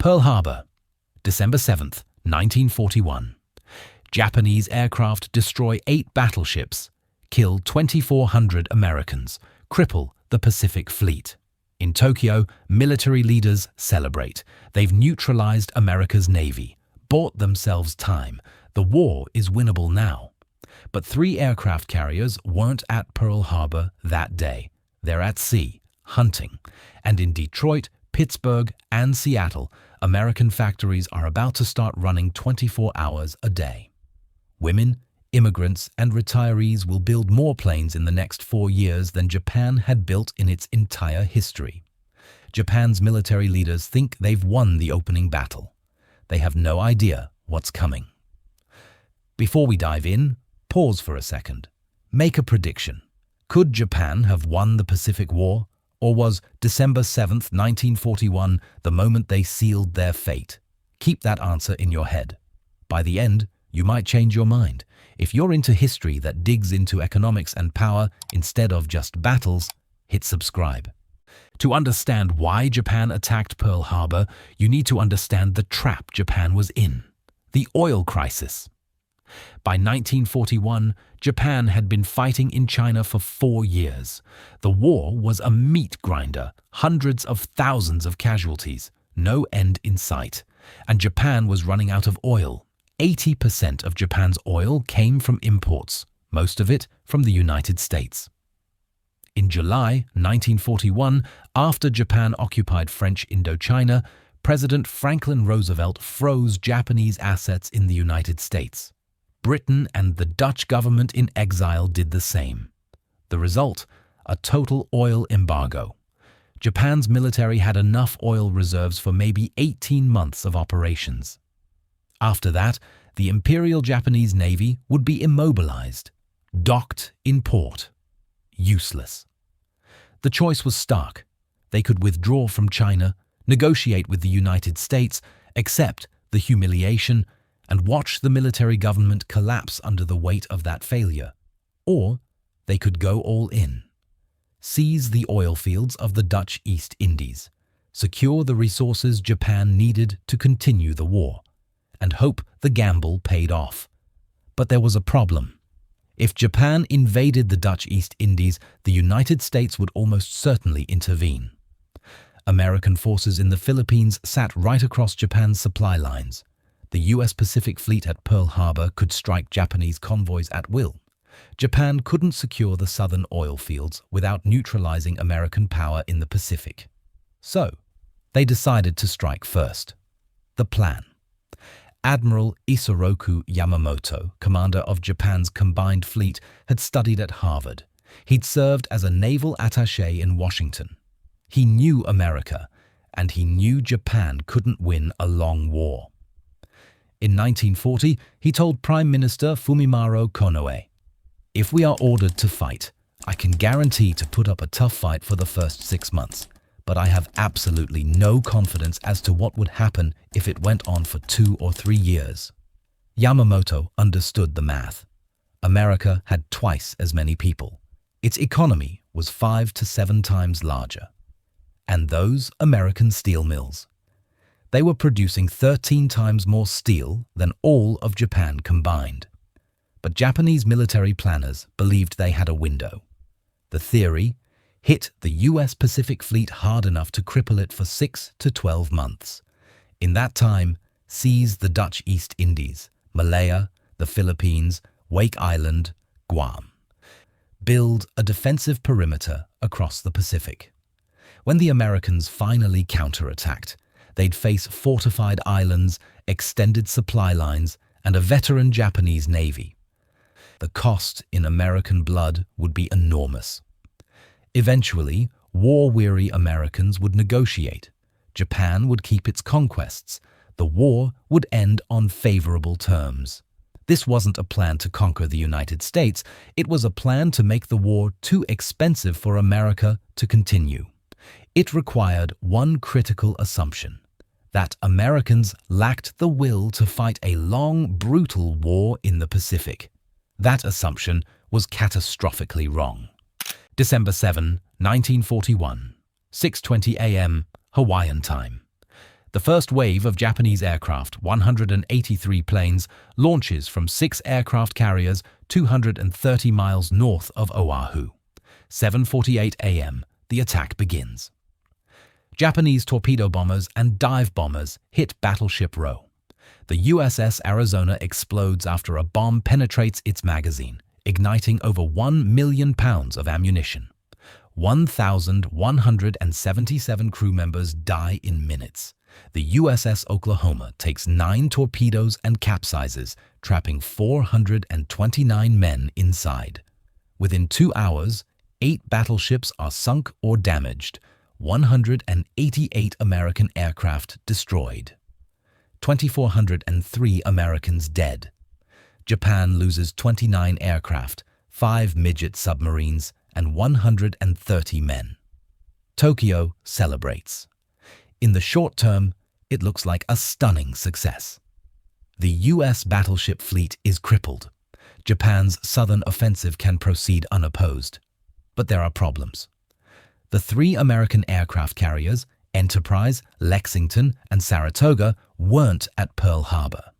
Pearl Harbor, December 7th, 1941. Japanese aircraft destroy 8 battleships, kill 2,400 Americans, cripple the Pacific Fleet. In Tokyo, military leaders celebrate. They've neutralized America's Navy, bought themselves time. The war is winnable now. But 3 aircraft carriers weren't at Pearl Harbor that day. They're at sea, hunting. And in Detroit, Pittsburgh, and Seattle, American factories are about to start running 24 hours a day. Women, immigrants, and retirees will build more planes in the next 4 years than Japan had built in its entire history. Japan's military leaders think they've won the opening battle. They have no idea what's coming. Before we dive in, pause for a second. Make a prediction. Could Japan have won the Pacific War? Or was December 7th, 1941 the moment they sealed their fate? Keep that answer in your head. By the end, you might change your mind. If you're into history that digs into economics and power instead of just battles, hit subscribe. To understand why Japan attacked Pearl Harbor, you need to understand the trap Japan was in: the oil crisis. By 1941, Japan had been fighting in China for 4 years. The war was a meat grinder, hundreds of thousands of casualties, no end in sight. And Japan was running out of oil. 80% of Japan's oil came from imports, most of it from the United States. In July 1941, after Japan occupied French Indochina, President Franklin Roosevelt froze Japanese assets in the United States. Britain and the Dutch government in exile did the same. The result? A total oil embargo. Japan's military had enough oil reserves for maybe 18 months of operations. After that, the Imperial Japanese Navy would be immobilized, docked in port. Useless. The choice was stark. They could withdraw from China, negotiate with the United States, accept the humiliation, and watch the military government collapse under the weight of that failure. Or they could go all in. Seize the oil fields of the Dutch East Indies, secure the resources Japan needed to continue the war, and hope the gamble paid off. But there was a problem. If Japan invaded the Dutch East Indies, the United States would almost certainly intervene. American forces in the Philippines sat right across Japan's supply lines. The U.S. Pacific Fleet at Pearl Harbor could strike Japanese convoys at will. Japan couldn't secure the southern oil fields without neutralizing American power in the Pacific. So, they decided to strike first. The plan. Admiral Isoroku Yamamoto, commander of Japan's combined fleet, had studied at Harvard. He'd served as a naval attaché in Washington. He knew America, and he knew Japan couldn't win a long war. In 1940, he told Prime Minister Fumimaro Konoe, "If we are ordered to fight, I can guarantee to put up a tough fight for the first 6 months, but I have absolutely no confidence as to what would happen if it went on for 2 or 3 years." Yamamoto understood the math. America had twice as many people. Its economy was 5 to 7 times larger. And those American steel mills. They were producing 13 times more steel than all of Japan combined. But Japanese military planners believed they had a window. The theory: hit the U.S. Pacific Fleet hard enough to cripple it for 6 to 12 months. In that time, seize the Dutch East Indies, Malaya, the Philippines, Wake Island, Guam. Build a defensive perimeter across the Pacific. When the Americans finally counterattacked, they'd face fortified islands, extended supply lines, and a veteran Japanese navy. The cost in American blood would be enormous. Eventually, war-weary Americans would negotiate. Japan would keep its conquests. The war would end on favorable terms. This wasn't a plan to conquer the United States. It was a plan to make the war too expensive for America to continue. It required one critical assumption: that Americans lacked the will to fight a long, brutal war in the Pacific. That assumption was catastrophically wrong. December 7, 1941, 6:20 a.m. Hawaiian time. The first wave of Japanese aircraft, 183 planes, launches from 6 aircraft carriers 230 miles north of Oahu. 7:48 a.m., the attack begins. Japanese torpedo bombers and dive bombers hit Battleship Row. The USS Arizona explodes after a bomb penetrates its magazine, igniting over 1 million pounds of ammunition. 1,177 crew members die in minutes. The USS Oklahoma takes 9 torpedoes and capsizes, trapping 429 men inside. Within 2 hours, 8 battleships are sunk or damaged, 188 American aircraft destroyed. 2,403 Americans dead. Japan loses 29 aircraft, 5 midget submarines, and 130 men. Tokyo celebrates. In the short term, it looks like a stunning success. The U.S. battleship fleet is crippled. Japan's southern offensive can proceed unopposed. But there are problems. The 3 American aircraft carriers, Enterprise, Lexington, and Saratoga, weren't at Pearl Harbor.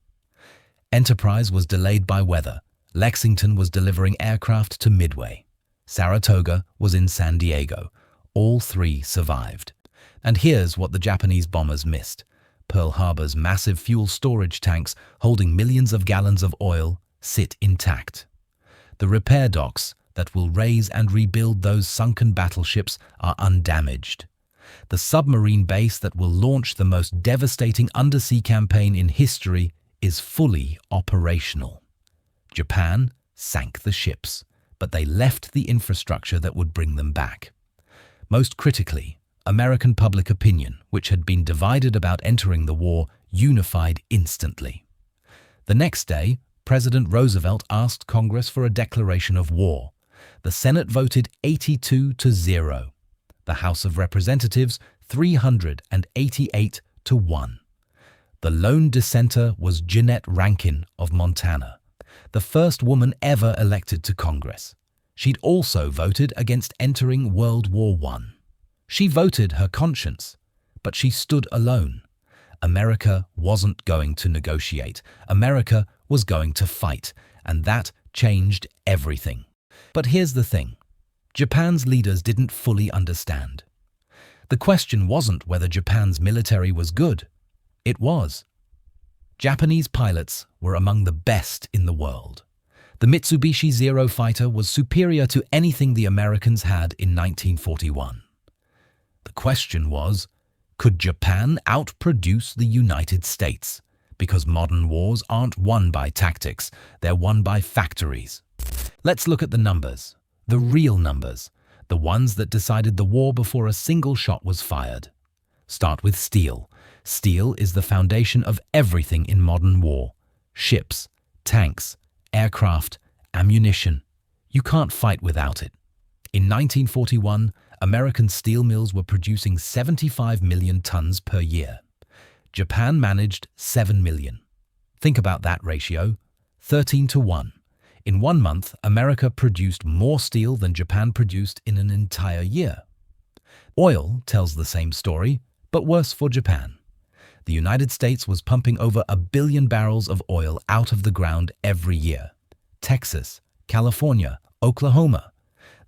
Enterprise was delayed by weather. Lexington was delivering aircraft to Midway. Saratoga was in San Diego. All 3 survived. And here's what the Japanese bombers missed. Pearl Harbor's massive fuel storage tanks holding millions of gallons of oil sit intact. The repair docks that will raise and rebuild those sunken battleships are undamaged. The submarine base that will launch the most devastating undersea campaign in history is fully operational. Japan sank the ships, but they left the infrastructure that would bring them back. Most critically, American public opinion, which had been divided about entering the war, unified instantly. The next day, President Roosevelt asked Congress for a declaration of war. The Senate voted 82-0. The House of Representatives 388-1. The lone dissenter was Jeannette Rankin of Montana, the first woman ever elected to Congress. She'd also voted against entering World War I. She voted her conscience, but she stood alone. America wasn't going to negotiate. America was going to fight, and that changed everything. But here's the thing. Japan's leaders didn't fully understand. The question wasn't whether Japan's military was good. It was. Japanese pilots were among the best in the world. The Mitsubishi Zero fighter was superior to anything the Americans had in 1941. The question was, could Japan outproduce the United States? Because modern wars aren't won by tactics, they're won by factories. Let's look at the numbers, the real numbers, the ones that decided the war before a single shot was fired. Start with steel. Steel is the foundation of everything in modern war. Ships, tanks, aircraft, ammunition. You can't fight without it. In 1941, American steel mills were producing 75 million tons per year. Japan managed 7 million. Think about that ratio, 13-1. In 1 month, America produced more steel than Japan produced in an entire year. Oil tells the same story, but worse for Japan. The United States was pumping over 1 billion barrels of oil out of the ground every year. Texas, California, Oklahoma.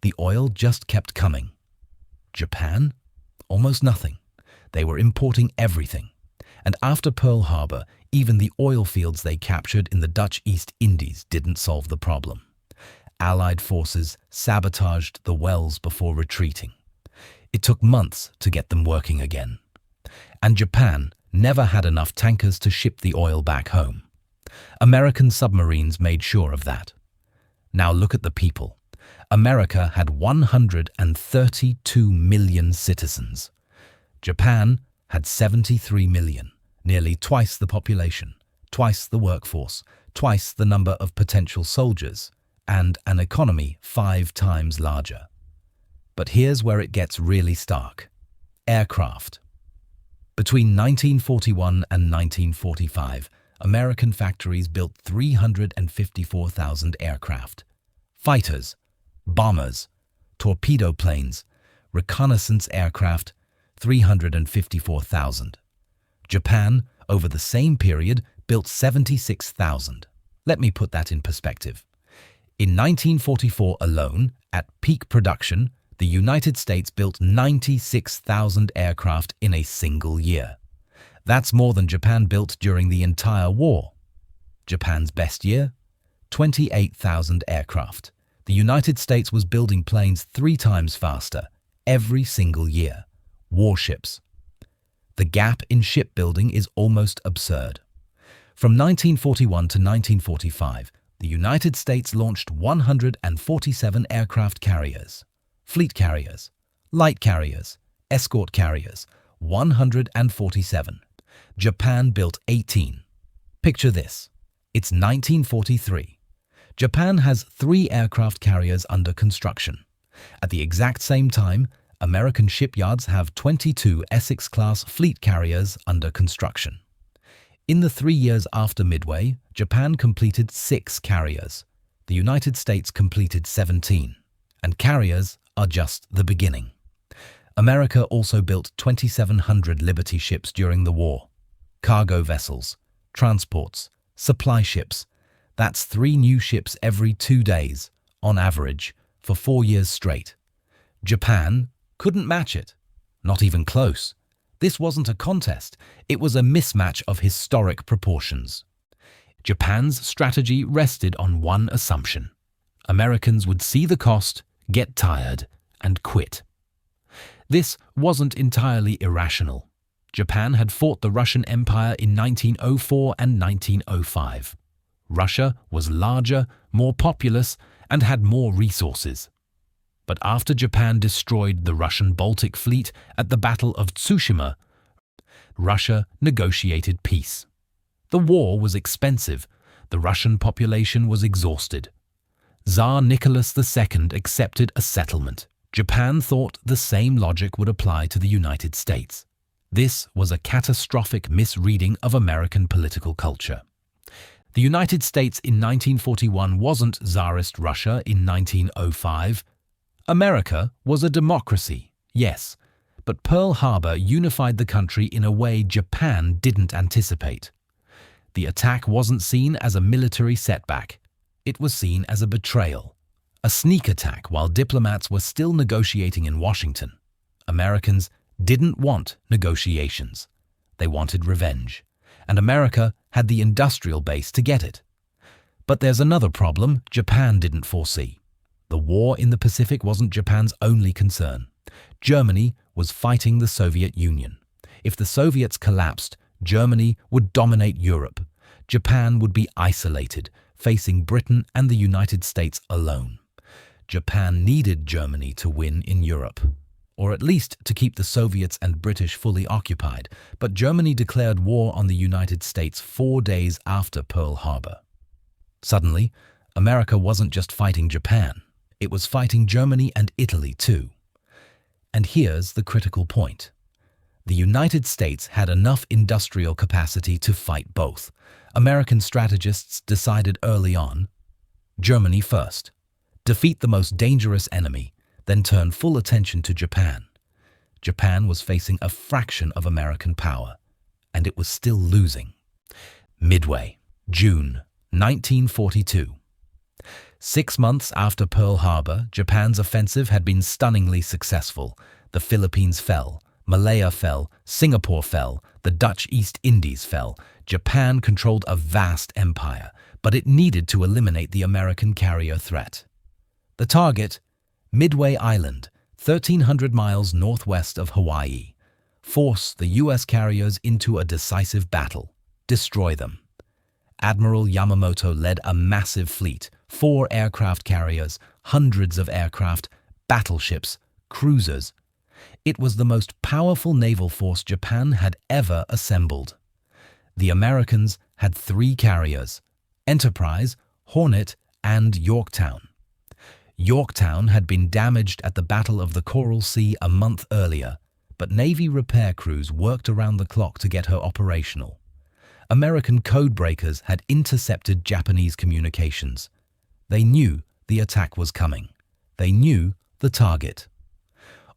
The oil just kept coming. Japan? Almost nothing. They were importing everything. And after Pearl Harbor, even the oil fields they captured in the Dutch East Indies didn't solve the problem. Allied forces sabotaged the wells before retreating. It took months to get them working again. And Japan never had enough tankers to ship the oil back home. American submarines made sure of that. Now look at the people. America had 132 million citizens. Japan had 73 million, nearly twice the population, twice the workforce, twice the number of potential soldiers, and an economy 5 times larger. But here's where it gets really stark. Aircraft. Between 1941 and 1945, American factories built 354,000 aircraft. Fighters, bombers, torpedo planes, reconnaissance aircraft, 354,000. Japan, over the same period, built 76,000. Let me put that in perspective. In 1944 alone, at peak production, the United States built 96,000 aircraft in a single year. That's more than Japan built during the entire war. Japan's best year? 28,000 aircraft. The United States was building planes 3 times faster, every single year. Warships. The gap in shipbuilding is almost absurd. From 1941 to 1945, the United States launched 147 aircraft carriers, fleet carriers, light carriers, escort carriers, 147. Japan built 18. Picture this. It's 1943. Japan has 3 aircraft carriers under construction. At the exact same time, American shipyards have 22 Essex-class fleet carriers under construction. In the 3 years after Midway, Japan completed 6 carriers. The United States completed 17. And carriers are just the beginning. America also built 2,700 Liberty ships during the war. Cargo vessels, transports, supply ships. That's 3 new ships every 2 days, on average, for 4 years straight. Japan couldn't match it. Not even close. This wasn't a contest. It was a mismatch of historic proportions. Japan's strategy rested on one assumption. Americans would see the cost, get tired, and quit. This wasn't entirely irrational. Japan had fought the Russian Empire in 1904 and 1905. Russia was larger, more populous, and had more resources. But after Japan destroyed the Russian Baltic Fleet at the Battle of Tsushima, Russia negotiated peace. The war was expensive. The Russian population was exhausted. Tsar Nicholas II accepted a settlement. Japan thought the same logic would apply to the United States. This was a catastrophic misreading of American political culture. The United States in 1941 wasn't Tsarist Russia in 1905. America was a democracy, yes, but Pearl Harbor unified the country in a way Japan didn't anticipate. The attack wasn't seen as a military setback. It was seen as a betrayal, a sneak attack while diplomats were still negotiating in Washington. Americans didn't want negotiations. They wanted revenge, and America had the industrial base to get it. But there's another problem Japan didn't foresee. The war in the Pacific wasn't Japan's only concern. Germany was fighting the Soviet Union. If the Soviets collapsed, Germany would dominate Europe. Japan would be isolated, facing Britain and the United States alone. Japan needed Germany to win in Europe, or at least to keep the Soviets and British fully occupied, but Germany declared war on the United States 4 days after Pearl Harbor. Suddenly, America wasn't just fighting Japan. It was fighting Germany and Italy too. And here's the critical point. The United States had enough industrial capacity to fight both. American strategists decided early on, Germany first. Defeat the most dangerous enemy, then turn full attention to Japan. Japan was facing a fraction of American power, and it was still losing. Midway, June 1942. 6 months after Pearl Harbor, Japan's offensive had been stunningly successful. The Philippines fell, Malaya fell, Singapore fell, the Dutch East Indies fell. Japan controlled a vast empire, but it needed to eliminate the American carrier threat. The target? Midway Island, 1,300 miles northwest of Hawaii. Force the U.S. carriers into a decisive battle. Destroy them. Admiral Yamamoto led a massive fleet, 4 aircraft carriers, hundreds of aircraft, battleships, cruisers. It was the most powerful naval force Japan had ever assembled. The Americans had 3 carriers: Enterprise, Hornet, and Yorktown. Yorktown had been damaged at the Battle of the Coral Sea a month earlier, but Navy repair crews worked around the clock to get her operational. American codebreakers had intercepted Japanese communications. They knew the attack was coming. They knew the target.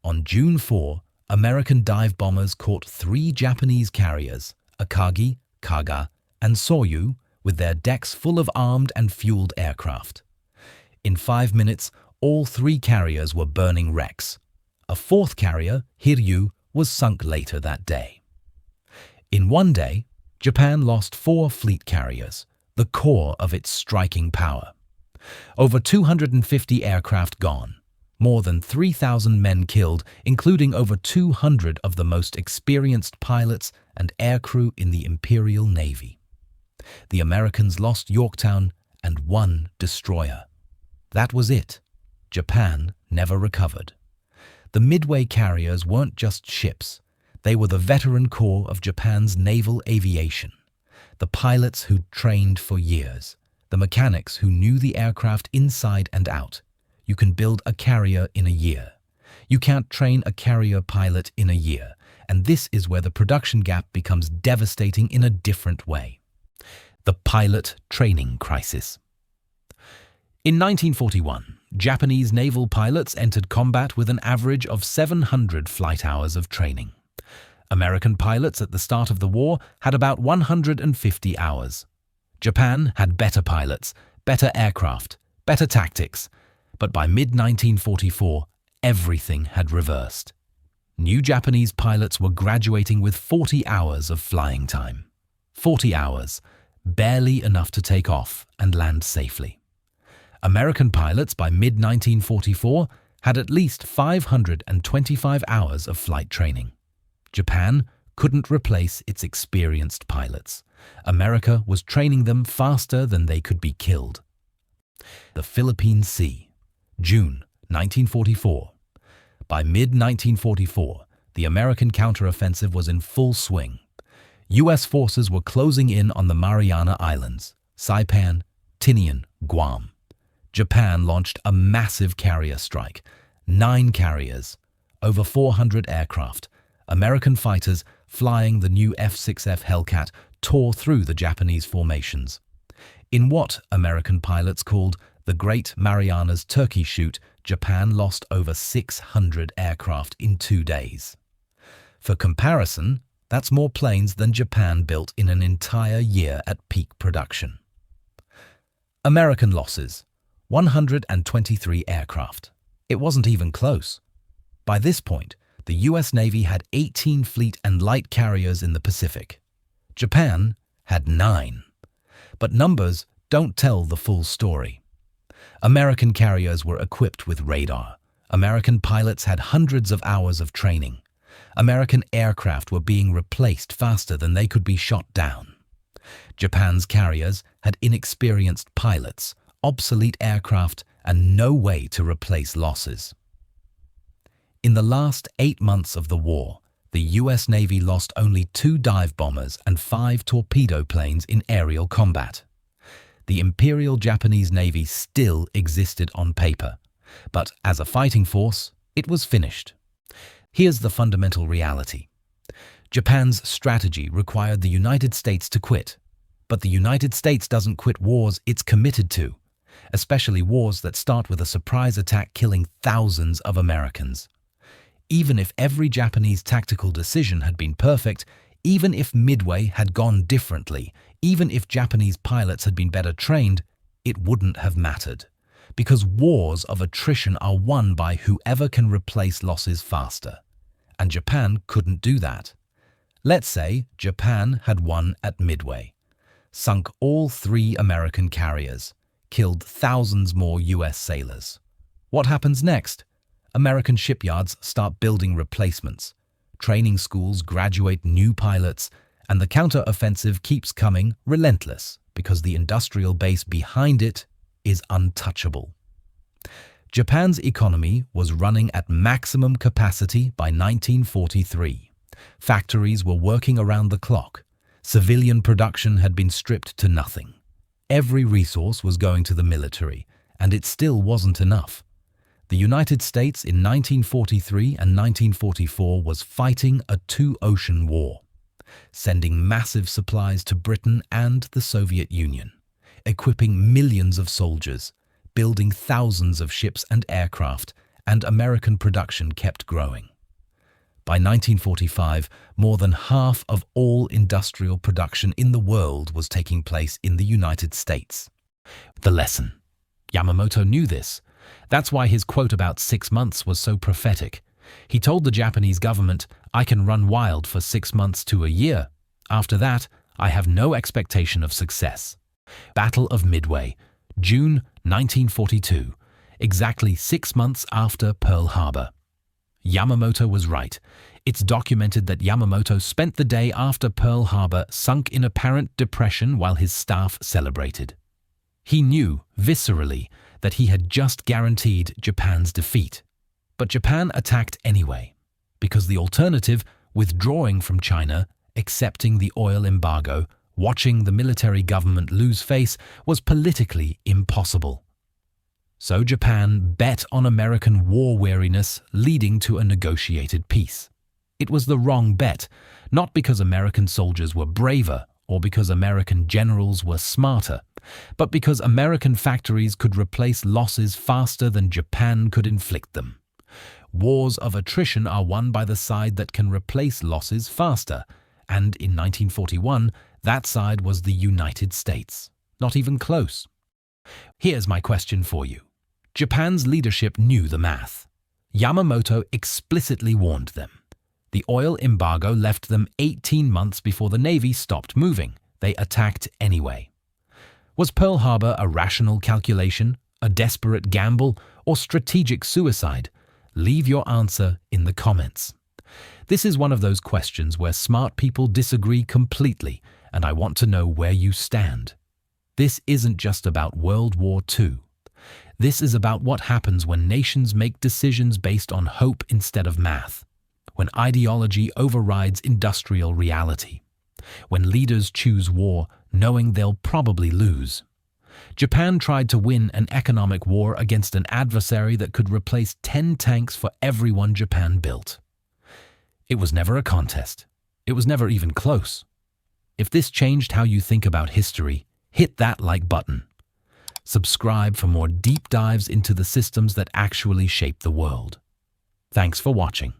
On June 4, American dive bombers caught 3 Japanese carriers, Akagi, Kaga, and Soryu, with their decks full of armed and fueled aircraft. In 5 minutes, all 3 carriers were burning wrecks. A 4th carrier, Hiryu, was sunk later that day. In 1 day, Japan lost 4 fleet carriers, the core of its striking power. Over 250 aircraft gone, more than 3,000 men killed, including over 200 of the most experienced pilots and aircrew in the Imperial Navy. The Americans lost Yorktown and 1 destroyer. That was it. Japan never recovered. The Midway carriers weren't just ships. They were the veteran core of Japan's naval aviation. The pilots who'd trained for years. The mechanics who knew the aircraft inside and out. You can build a carrier in a year. You can't train a carrier pilot in a year. And this is where the production gap becomes devastating in a different way. The pilot training crisis. In 1941, Japanese naval pilots entered combat with an average of 700 flight hours of training. American pilots at the start of the war had about 150 hours. Japan had better pilots, better aircraft, better tactics, but by mid-1944, everything had reversed. New Japanese pilots were graduating with 40 hours of flying time. 40 hours, barely enough to take off and land safely. American pilots by mid-1944 had at least 525 hours of flight training. Japan couldn't replace its experienced pilots. America was training them faster than they could be killed. The Philippine Sea, June 1944. By mid-1944, the American counteroffensive was in full swing. U.S. forces were closing in on the Mariana Islands, Saipan, Tinian, Guam. Japan launched a massive carrier strike. 9 carriers, over 400 aircraft. American fighters flying the new F-6F Hellcat tore through the Japanese formations. In what American pilots called the Great Marianas Turkey Shoot, Japan lost over 600 aircraft in 2 days. For comparison, that's more planes than Japan built in an entire year at peak production. American losses, 123 aircraft. It wasn't even close. By this point, the U.S. Navy had 18 fleet and light carriers in the Pacific. Japan had 9. But numbers don't tell the full story. American carriers were equipped with radar. American pilots had hundreds of hours of training. American aircraft were being replaced faster than they could be shot down. Japan's carriers had inexperienced pilots, obsolete aircraft, and no way to replace losses. In the last 8 months of the war, the U.S. Navy lost only 2 dive bombers and 5 torpedo planes in aerial combat. The Imperial Japanese Navy still existed on paper, but as a fighting force, it was finished. Here's the fundamental reality. Japan's strategy required the United States to quit, but the United States doesn't quit wars it's committed to, especially wars that start with a surprise attack killing thousands of Americans. Even if every Japanese tactical decision had been perfect, even if Midway had gone differently, even if Japanese pilots had been better trained, it wouldn't have mattered. Because wars of attrition are won by whoever can replace losses faster. And Japan couldn't do that. Let's say Japan had won at Midway, sunk all 3 American carriers, killed thousands more US sailors. What happens next? American shipyards start building replacements. Training schools graduate new pilots, and the counter-offensive keeps coming relentless because the industrial base behind it is untouchable. Japan's economy was running at maximum capacity by 1943. Factories were working around the clock. Civilian production had been stripped to nothing. Every resource was going to the military, and it still wasn't enough. The United States in 1943 and 1944 was fighting a 2-ocean war, sending massive supplies to Britain and the Soviet Union, equipping millions of soldiers, building thousands of ships and aircraft, and American production kept growing. By 1945, more than half of all industrial production in the world was taking place in the United States. The lesson. Yamamoto knew this. That's why his quote about 6 months was so prophetic. He told the Japanese government, "I can run wild for 6 months to a year. After that, I have no expectation of success." Battle of Midway, June 1942, exactly 6 months after Pearl Harbor. Yamamoto was right. It's documented that Yamamoto spent the day after Pearl Harbor sunk in apparent depression while his staff celebrated. He knew, viscerally, that he had just guaranteed Japan's defeat. But Japan attacked anyway, because the alternative, withdrawing from China, accepting the oil embargo, watching the military government lose face, was politically impossible. So Japan bet on American war weariness, leading to a negotiated peace. It was the wrong bet, not because American soldiers were braver or because American generals were smarter, but because American factories could replace losses faster than Japan could inflict them. Wars of attrition are won by the side that can replace losses faster, and in 1941, that side was the United States. Not even close. Here's my question for you. Japan's leadership knew the math. Yamamoto explicitly warned them. The oil embargo left them 18 months before the Navy stopped moving. They attacked anyway. Was Pearl Harbor a rational calculation, a desperate gamble, or strategic suicide? Leave your answer in the comments. This is one of those questions where smart people disagree completely, and I want to know where you stand. This isn't just about World War II. This is about what happens when nations make decisions based on hope instead of math, when ideology overrides industrial reality, when leaders choose war knowing they'll probably lose. Japan tried to win an economic war against an adversary that could replace 10 tanks for every one Japan built. It was never a contest. It was never even close. If this changed how you think about history, hit that like button. Subscribe for more deep dives into the systems that actually shape the world. Thanks for watching.